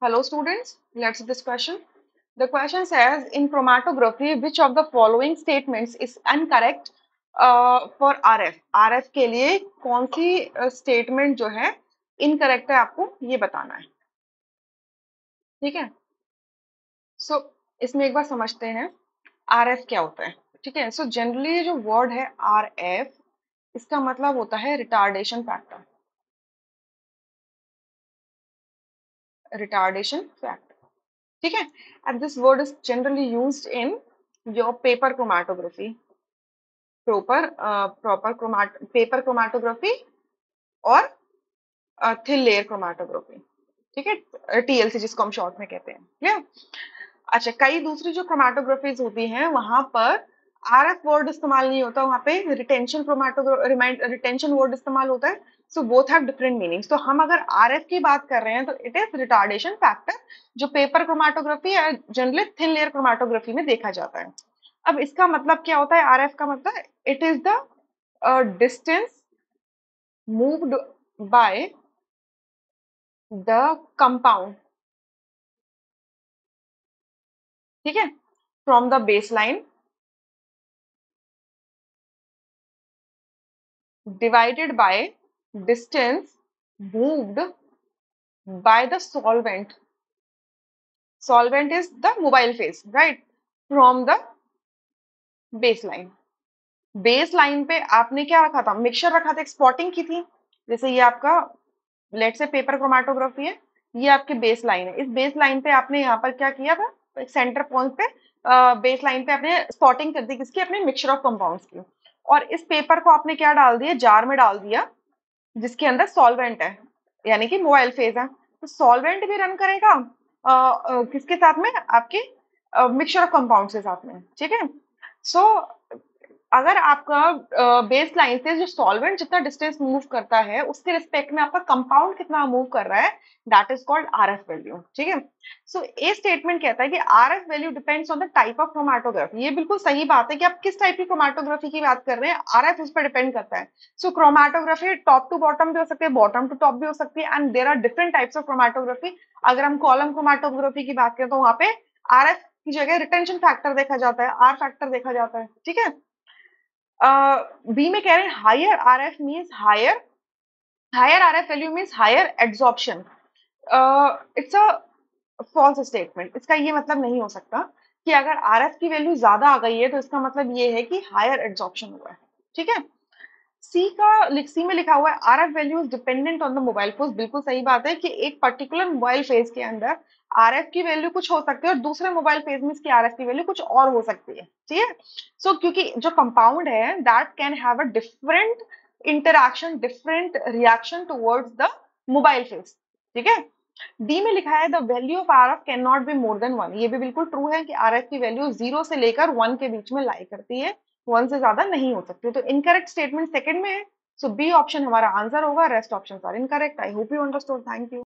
Hello students, let's see this question. The question says in chromatography which of the following statements is incorrect for RF? RF के लिए कौन सी statement जो है incorrect है आपको ये बताना है, ठीक है? So इसमें एक बार समझते हैं RF क्या होता है, ठीक है? So generally जो word है RF इसका मतलब होता है retardation factor, retardation factor. ठीक है and this word is generally used in your paper chromatography proper paper chromatography और थिन लेयर क्रोमेटोग्राफी, ठीक है, टीएलसी जिसको हम शॉर्ट में कहते हैं, क्लियर? अच्छा, कई दूसरी जो क्रोमेटोग्राफीज होती हैं वहां पर आरएफ वर्ड इस्तेमाल नहीं होता, वहां पे रिटेंशन वर्ड इस्तेमाल होता है. So both have different meanings. तो हम अगर आरएफ की बात कर रहे हैं तो इट इज रिटार्डेशन फैक्टर, जो पेपर क्रोमेटोग्राफी या जनरली थिन लेयर क्रोमेटोग्राफी में देखा जाता है. अब इसका मतलब क्या होता है? आरएफ का मतलब it is the distance moved by the compound, ठीक है, from the baseline divided by distance moved by the solvent. Solvent is the mobile phase, right? From the baseline. Baseline पे आपने क्या रखा था? मिक्सचर रखा था, एक स्पॉटिंग की थी. जैसे ये आपका लेट से पेपर क्रोमेटोग्राफी है, ये आपकी बेस लाइन है. इस बेस लाइन पे आपने यहाँ पर क्या किया था? एक सेंटर पॉइंट पे बेस लाइन पे आपने स्पॉटिंग कर दी किसकी? अपने मिक्सचर ऑफ कंपाउंड्स की. और इस पेपर को आपने क्या डाल दिया? जार में डाल दिया जिसके अंदर सॉल्वेंट है, यानी कि मोबाइल फेज है. तो सॉल्वेंट भी रन करेगा किसके साथ में? आपके मिक्सचर ऑफ कंपाउंड्स के साथ में, ठीक है. सो अगर आपका बेस लाइन से जो सॉल्वेंट जितना डिस्टेंस मूव करता है उसके रिस्पेक्ट में आपका कंपाउंड कितना मूव कर रहा है, that is called RF value, ठीक है. सो ये स्टेटमेंट कहता है कि RF value depends on the type of chromatography. ये बिल्कुल सही बात है कि आप किस टाइप की क्रोमेटोग्राफी की बात कर रहे हैं, आरएफ उस पर डिपेंड करता है. सो क्रोमेटोग्राफी टॉप टू बॉटम भी हो सकती है, बॉटम टू टॉप भी हो सकती है, and there are different types of chromatography. अगर हम कॉलम क्रोमेटोग्राफी की बात करें तो वहां पे आरएफ की जगह रिटेंशन फैक्टर देखा जाता है, आर फैक्टर देखा जाता है, ठीक है. बी में कह रहे हैं higher RF means higher RF value means higher adsorption. It's a false statement. इसका ये मतलब नहीं हो सकता कि अगर आरएफ की वैल्यू ज्यादा आ गई है तो इसका मतलब ये है कि हायर एड्सॉर्प्शन हुआ है, ठीक है. सी में लिखा हुआ है RF value is dependent on the mobile force. बिल्कुल सही बात है कि एक पर्टिकुलर मोबाइल फेज के अंदर आरएफ की वैल्यू कुछ हो सकती है और दूसरे मोबाइल फेज में इसकी आरएफ की वैल्यू कुछ और हो सकती है, ठीक है. सो क्योंकि जो कंपाउंड है that can have a different interaction, different reaction towards the mobile phase, ठीक है. डी में लिखा है the value of RF can not be more than 1. ये भी बिल्कुल ट्रू है कि आरएफ की वैल्यू 0 से लेकर 1 के बीच में लाई करती है, 1 से ज्यादा नहीं हो सकती. तो इनकरेक्ट स्टेटमेंट सेकंड में है. सो बी ऑप्शन हमारा आंसर होगा, rest option are incorrect. I hope you understood. Thank you.